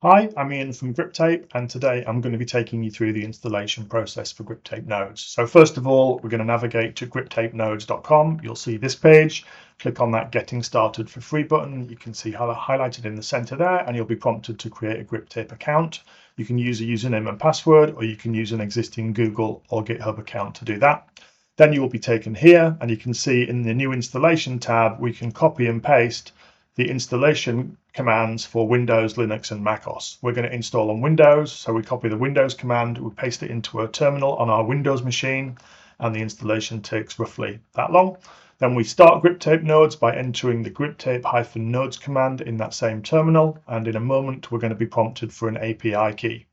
Hi, I'm Ian from Griptape, and today I'm going to be taking you through the installation process for Griptape Nodes. So first of all, we're going to navigate to griptapenodes.com. You'll see this page. Click on that Getting Started for Free button. You can see how highlighted in the center there, and you'll be prompted to create a Griptape account. You can use a username and password, or you can use an existing Google or GitHub account to do that. Then you will be taken here, and you can see in the New Installation tab, we can copy and paste the installation commands for Windows, Linux, and macOS. We're going to install on Windows, so we copy the Windows command, we paste it into a terminal on our Windows machine, and the installation takes roughly that long. Then we start Griptape Nodes by entering the griptape-nodes command in that same terminal, and in a moment we're going to be prompted for an API key.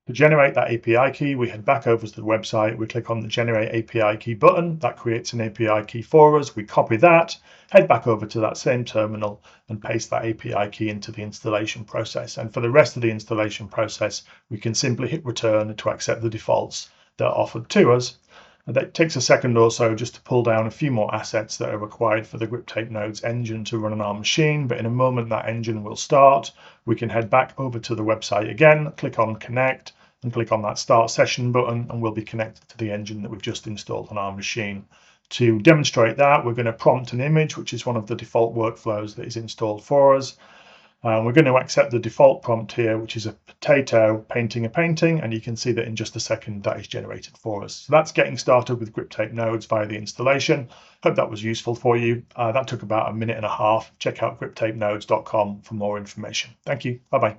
To generate that API key, we head back over to the website, we click on the Generate API Key button, that creates an API key for us, we copy that, head back over to that same terminal and paste that API key into the installation process. And for the rest of the installation process, we can simply hit return to accept the defaults that are offered to us. And that takes a second or so just to pull down a few more assets that are required for the Griptape Nodes engine to run on our machine, but in a moment that engine will start. We can head back over to the website again, click on Connect, and click on that Start Session button, and we'll be connected to the engine that we've just installed on our machine. To demonstrate that, we're going to prompt an image, which is one of the default workflows that is installed for us. We're going to accept the default prompt here, which is a potato painting a painting, and you can see that in just a second that is generated for us. So that's getting started with Griptape Nodes via the installation. Hope that was useful for you. That took about a minute and a half. Check out griptapenodes.com for more information. Thank you. Bye-bye.